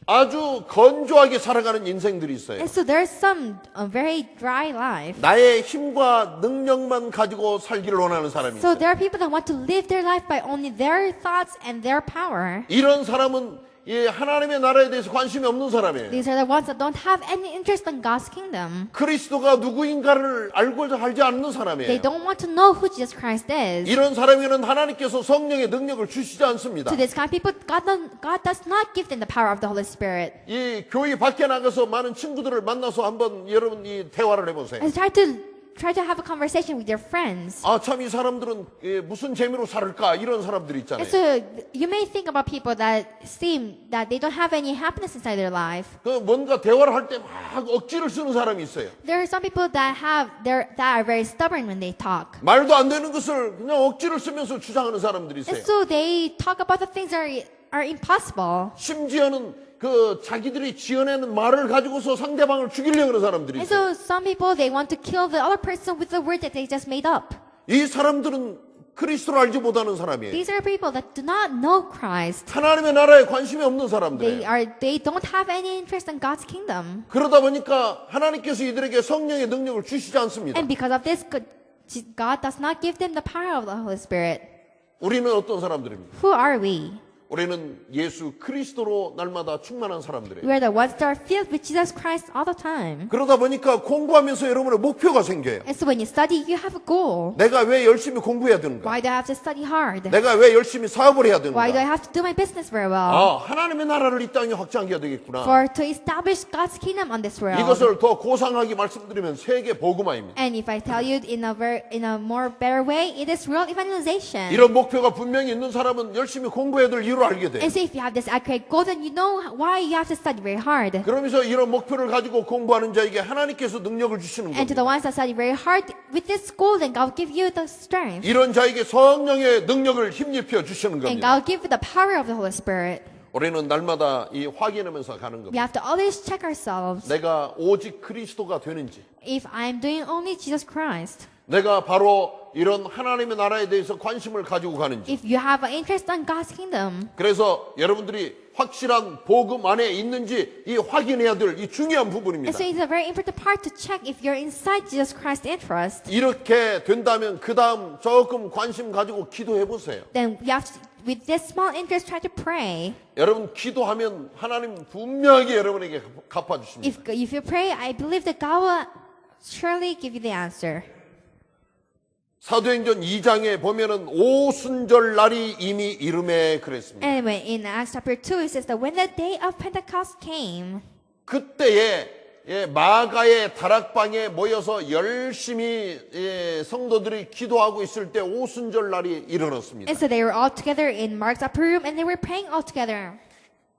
S2: 아주 건조하게 살아가는 인생들이 있어요.
S3: And so there's some very dry life.
S2: 나의 힘과 능력만 가지고 살기를 원하는 사람이
S3: So
S2: 있어요.
S3: there are people that want to live their life by only their thoughts and their power.
S2: 이런 사람은 이 하나님의 나라에 대해서 관심이 없는 사람이에요.
S3: These are the ones that don't have any interest in God's kingdom.
S2: 그리스도가 누구인가를 알고자 하지 않는
S3: They
S2: 사람이에요.
S3: don't want to know who Jesus Christ is.
S2: 이런 사람에게는 하나님께서 성령의 능력을 주시지 않습니다.
S3: To this kind of people, God does not give them the power of the Holy Spirit.
S2: 이 교회 밖에 나가서 많은 친구들을 만나서 한번 여러분이 대화를 해보세요.
S3: And try to have a conversation with your friends.
S2: 아, 참 이 사람들은 무슨 재미로 살을까? 이런 사람들이 있잖아요.
S3: And so you may think about people that seem that they don't have any happiness inside their life.
S2: 그 뭔가 대화를 할 때 막 억지를 쓰는 사람이 있어요.
S3: There are some people that are very stubborn when they talk.
S2: 말도 안 되는 것을 그냥 억지를 쓰면서 주장하는 사람들이 있어요.
S3: And so they talk about the things that are impossible.
S2: 심지어는 그 자기들이 지어내는 말을 가지고서 상대방을 죽이려고 하는 사람들이
S3: And
S2: 있어요.
S3: so some people, they want to kill the other person with the word that they just made up.
S2: 이 사람들은 그리스도를 알지 못하는 사람이에요.
S3: These are people that do not know Christ.
S2: 하나님의 나라에 관심이 없는 사람들이에요.
S3: They don't have any interest in God's kingdom.
S2: 그러다 보니까 하나님께서 이들에게 성령의 능력을 주시지 않습니다.
S3: And because of this, God does not give them the power of the Holy Spirit.
S2: 우리는 어떤 사람들입니까?
S3: Who are we?
S2: 우리는 예수 그리스도로 날마다 충만한 사람들이에요.
S3: We are the ones that are filled with Jesus Christ all the time.
S2: 그러다 보니까 공부하면서 여러분의 목표가 생겨요.
S3: And so when you study, you have a goal.
S2: 내가 왜 열심히 공부해야 되는가?
S3: Why do I have to study hard?
S2: 내가 왜 열심히 사업을 해야
S3: Why do I
S2: 되는가?
S3: have to do my business very well?
S2: 아, 하나님의 나라를 이 땅에 확장해야 되겠구나.
S3: For to establish God's kingdom on this world.
S2: 이것을 더 고상하게 말씀드리면 세계 복음화입니다.
S3: And if I tell you in a more better way, it is world evangelization.
S2: 이런 목표가 분명히 있는 사람은 열심히 공부해야 될 이유를 알게 돼.
S3: And so if you have this accurate goal, then you know why you have to study very hard.
S2: 그러면서 이런 목표를 가지고 공부하는 자에게 하나님께서 능력을 주시는
S3: And to
S2: 겁니다.
S3: the ones that study very hard with this goal, then God will give you the strength.
S2: 이런 자에게 성령의 능력을 힘입혀 주시는
S3: And
S2: 겁니다.
S3: God will give you the power of the Holy Spirit.
S2: 우리는 날마다 이 확인하면서 가는
S3: We
S2: 겁니다.
S3: have to always check ourselves.
S2: 내가 오직 그리스도가 되는지,
S3: If I'm doing only Jesus Christ.
S2: 내가 바로 이런 하나님의 나라에 대해서 관심을 가지고 가는지.
S3: If you have an interest in God's kingdom.
S2: 그래서 여러분들이 확실한 복음 안에 있는지 이 확인해야 될 이 중요한
S3: And
S2: 부분입니다.
S3: so it's a very important part to check if you're inside Jesus Christ's interest.
S2: 이렇게 된다면 그 다음 조금 관심 가지고 기도해 보세요.
S3: Then you have to, with this small interest, try to pray.
S2: 여러분 기도하면 하나님 분명하게 여러분에게 갚아주십니다.
S3: If you pray, I believe that God will surely give you the answer.
S2: 사도행전 2장에 보면은 오순절 날이 이미 이름에 그랬습니다.
S3: Anyway, in Acts chapter 2, it says that when the day of Pentecost came,
S2: 그때에 마가의 다락방에 모여서 열심히 성도들이 기도하고 있을 때 오순절 날이 일어났습니다.
S3: and so they were all together in Mark's upper room and they were praying all together.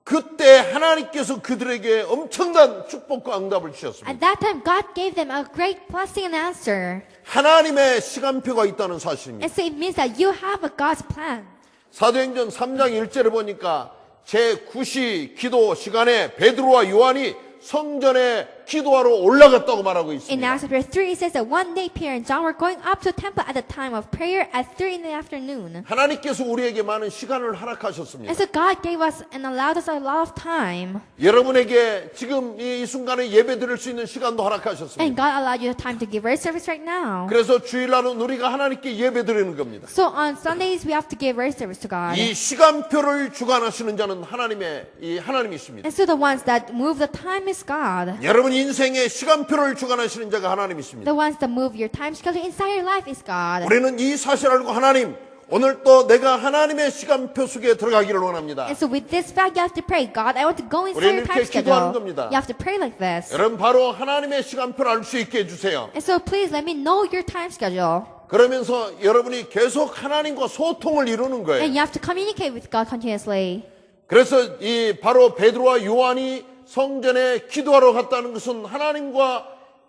S2: 그때 하나님께서 그들에게 엄청난 축복과 응답을 주셨습니다.
S3: At that time, God gave them a great blessing and answer.
S2: 하나님의 시간표가 있다는 사실입니다.
S3: And so it means that you have a God's plan.
S2: 사도행전 3장 1절을 보니까 제9시 기도 시간에 베드로와 요한이 성전에 기도하러 올라갔다고 말하고
S3: In
S2: 있습니다.
S3: Acts chapter 3, it says that one day Peter and John were going up to the temple at the time of prayer at 3 in the afternoon.
S2: 하나님께서 우리에게 많은 시간을 허락하셨습니다.
S3: And so God gave us and allowed us a lot of time.
S2: 여러분에게 지금 이 순간에 예배 드릴 수 있는 시간도
S3: And
S2: 허락하셨습니다.
S3: God allowed you the time to give our service right now.
S2: 그래서 주일날은 우리가 하나님께 예배 드리는 겁니다.
S3: So on Sundays, we have to give our service to God.
S2: 이 시간표를 주관하시는 자는 하나님이십니다.
S3: And so the ones that move the time is God.
S2: 여러분 인생의 시간표를 주관하시는 자가 하나님이십니다.
S3: The ones that move your time schedule inside your life is God.
S2: 우리는 이 사실을 알고 하나님, 오늘 또 내가 하나님의 시간표 속에 들어가기를 원합니다.
S3: And so with this fact, you have to pray, God, I want to go inside
S2: 우리는
S3: your time
S2: 이렇게 기도하는
S3: schedule.
S2: 겁니다.
S3: You have to pray like this.
S2: 여러분 바로 하나님의 시간표를 알 수 있게 해주세요.
S3: And so please let me know your time schedule.
S2: 그러면서 여러분이 계속 하나님과 소통을 이루는
S3: And
S2: 거예요.
S3: you have to communicate with God continuously.
S2: 그래서 이 바로 베드로와 요한이 성전에 기도하러 갔다는 것은 하나님과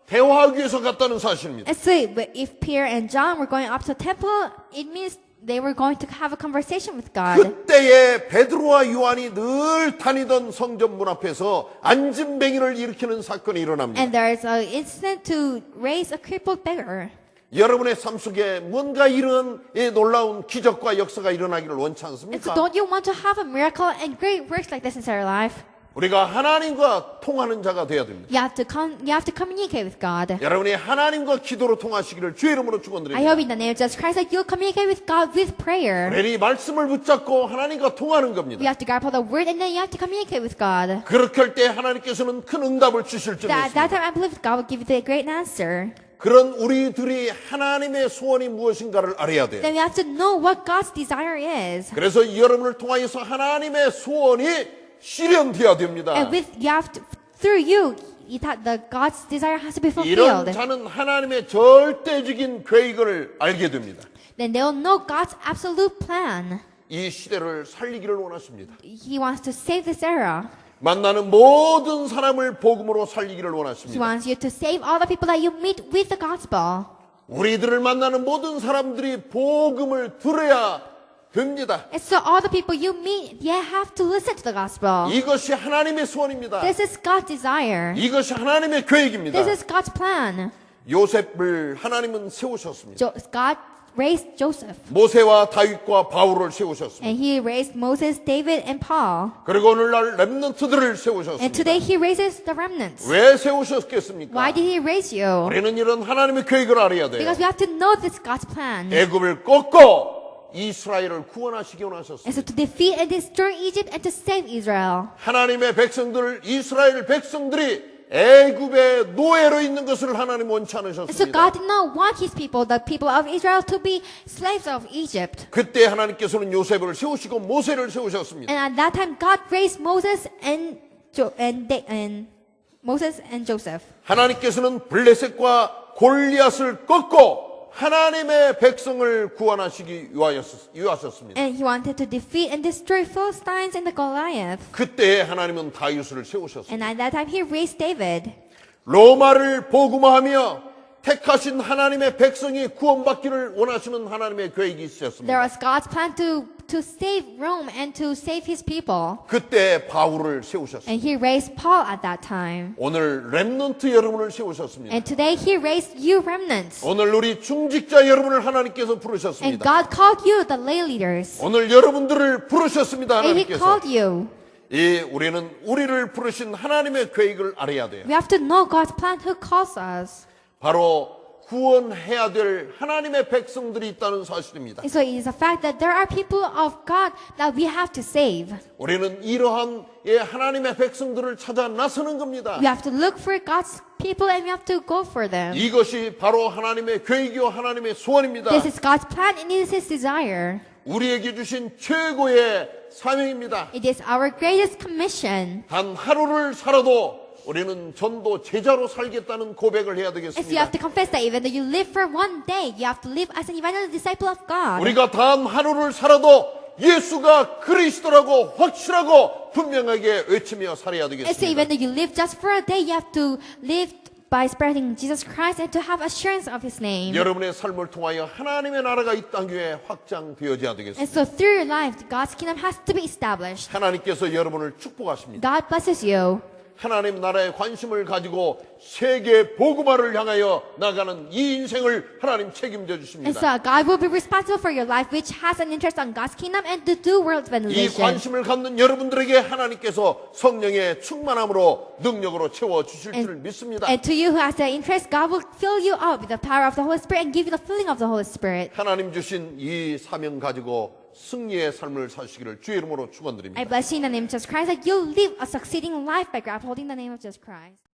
S2: 대화하기 위해서 갔다는 사실입니다.
S3: And so if Peter and John were going up to the temple, it means they were going to have a conversation with God.
S2: 그때에 베드로와 요한이 늘 다니던 성전 문 앞에서 안진뱅이를 일으키는 사건이 일어납니다.
S3: And there is an incident to raise a crippled beggar.
S2: 여러분의 삶 속에 뭔가 이런 놀라운 기적과 역사가 일어나기를 원치
S3: And so
S2: 않습니까?
S3: don't you want to have a miracle and great works like this inside your life?
S2: 우리가 하나님과 통하는 자가 되어야 됩니다.
S3: You have to communicate with God.
S2: 여러분이 하나님과 기도로 통하시기를 주의 이름으로
S3: I
S2: 축원드립니다.
S3: hope in the name of Jesus Christ that you'll communicate with God with prayer.
S2: 우리는 이 말씀을 붙잡고 하나님과 통하는
S3: You
S2: 겁니다.
S3: have to grab hold of the word and then you have to communicate with God.
S2: 그렇게 할 때 하나님께서는 큰 응답을 주실 줄
S3: That
S2: 믿습니다.
S3: time I believe God will give you the great answer.
S2: 그런 우리들이 하나님의 소원이 무엇인가를 알아야 돼요.
S3: Then we have to know what God's desire is.
S2: 그래서 여러분을 통하여서 하나님의 소원이 실현되어야 됩니다.
S3: And through you, the God's desire has to be
S2: 이런
S3: fulfilled.
S2: 자는 하나님의 절대적인 계획을 알게 됩니다.
S3: Then they'll know God's absolute plan.
S2: 이 시대를 살리기를 원하십니다.
S3: He wants to save this era.
S2: 만나는 모든 사람을 복음으로 살리기를
S3: He
S2: 원하십니다.
S3: wants you to save all the people that you meet with the gospel.
S2: 우리들을 만나는 모든 사람들이 복음을 들어야 됩니다.
S3: And so all the people you meet, you have to listen to the gospel.
S2: 이것이 하나님의 소원입니다.
S3: This is God's desire.
S2: 이것이 하나님의 계획입니다.
S3: This is God's plan.
S2: 요셉을 하나님은 세우셨습니다.
S3: God raised Joseph.
S2: 모세와 다윗과 바울을 세우셨습니다.
S3: And he raised Moses, David, and Paul.
S2: 그리고 오늘날 렘넌트들을
S3: And
S2: 세우셨습니다.
S3: today he raises the remnants.
S2: 왜 세우셨겠습니까?
S3: Why did he raise you?
S2: 우리는 이런 하나님의 계획을 알아야 돼요.
S3: Because we have to know this God's plan.
S2: 애굽을 꺾고 이스라엘을 구원하시기
S3: And
S2: 원하셨습니다.
S3: so to defeat and destroy Egypt and to save Israel.
S2: 하나님의 백성들, 이스라엘 백성들이 애굽의 노예로 있는 것을 하나님 원치
S3: And so
S2: 않으셨습니다.
S3: God did not want his people, the people of Israel, to be slaves of Egypt.
S2: 그때 하나님께서는 요셉을 세우시고 모세를 세우셨습니다.
S3: And at that time, God raised Moses and Moses and Joseph.
S2: 하나님께서는 블레셋과 골리앗을 꺾고 하나님의 백성을 구원하시기 위하셨습니다.
S3: And he wanted to defeat and destroy Philistines and the Goliath.
S2: 그때 하나님은 다윗을 세우셨습니다.
S3: And at that time, he raised David.
S2: 로마를 복음화하며 택하신 하나님의 백성이 구원받기를 원하시는 하나님의 계획이
S3: There
S2: 있으셨습니다.
S3: was God's plan to save Rome and to save his people.
S2: 그때 바울을 세우셨습니다.
S3: And he raised Paul at that time.
S2: 오늘 렘넌트 여러분을 세우셨습니다.
S3: And today he raised you remnants.
S2: 오늘 우리 중직자 여러분을 하나님께서
S3: And
S2: 부르셨습니다.
S3: God called you the lay leaders.
S2: 오늘 여러분들을 부르셨습니다.
S3: And he
S2: 하나님께서.
S3: called you.
S2: 우리는 우리를 부르신 하나님의 계획을 알아야 돼요.
S3: We have to know God's plan who calls us.
S2: 바로 구원해야 될 하나님의 백성들이 있다는 사실입니다.
S3: And so it is a fact that there are people of God that we have to save.
S2: 우리는 이러한 하나님의 백성들을 찾아 나서는 겁니다.
S3: We have to look for God's people and we have to go for them.
S2: 이것이 바로 하나님의 계획이요 하나님의 소원입니다.
S3: This is God's plan and it is his desire.
S2: 우리에게 주신 최고의 사명입니다.
S3: It is our greatest commission.
S2: 단 하루를 살아도 우리는 전도 제자로 살겠다는 고백을 해야
S3: And so you
S2: 되겠습니다.
S3: have to confess that even though you live for one day, you have to live as an evangelist disciple of God.
S2: 우리가 단 하루를 살아도 예수가 그리스도라고 확실하고 분명하게 외치며 살아야
S3: And so even
S2: 되겠습니다.
S3: though you live just for a day, you have to live by spreading Jesus Christ and to have assurance of his name.
S2: 여러분의 삶을 통하여 하나님의 나라가 이 땅 위에 확장되어져야
S3: And
S2: 되겠습니다.
S3: so through your life, God's kingdom has to be established.
S2: 하나님께서 여러분을 축복하십니다.
S3: God blesses you.
S2: 하나님 나라에 관심을 가지고 세계 복음화를 향하여 나가는 이 인생을 하나님 책임져
S3: And
S2: 주십니다.
S3: so God will be responsible for your life, which has an interest on God's kingdom and to do world
S2: 이
S3: evangelization.
S2: 관심을 갖는 여러분들에게 하나님께서 성령의 충만함으로 능력으로 채워 주실 줄 믿습니다.
S3: And to you who has the interest, God will fill you up with the power of the Holy Spirit and give you the filling of the Holy Spirit.
S2: 하나님 주신 이 사명 가지고 승리의 삶을 사시기를 주의 이름으로
S3: I
S2: 축원드립니다.
S3: bless you in the name of Jesus Christ that you'll live a succeeding life by holding the name of Jesus Christ.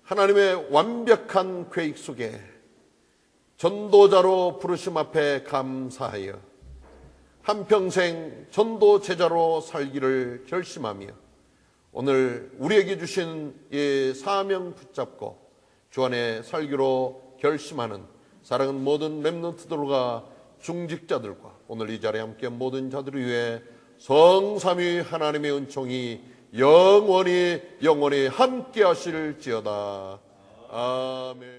S2: 하나님의 완벽한 계획 속에 전도자로 부르심 앞에 감사하여 한평생 전도 제자로 살기를 결심하며 오늘 우리에게 주신 이 사명 붙잡고 주 안에 살기로 결심하는 사랑하는 모든 렘넌트들과 중직자들과 오늘 이 자리에 함께한 모든 자들을 위해 성삼위 하나님의 은총이 영원히 함께 하실지어다. 아멘.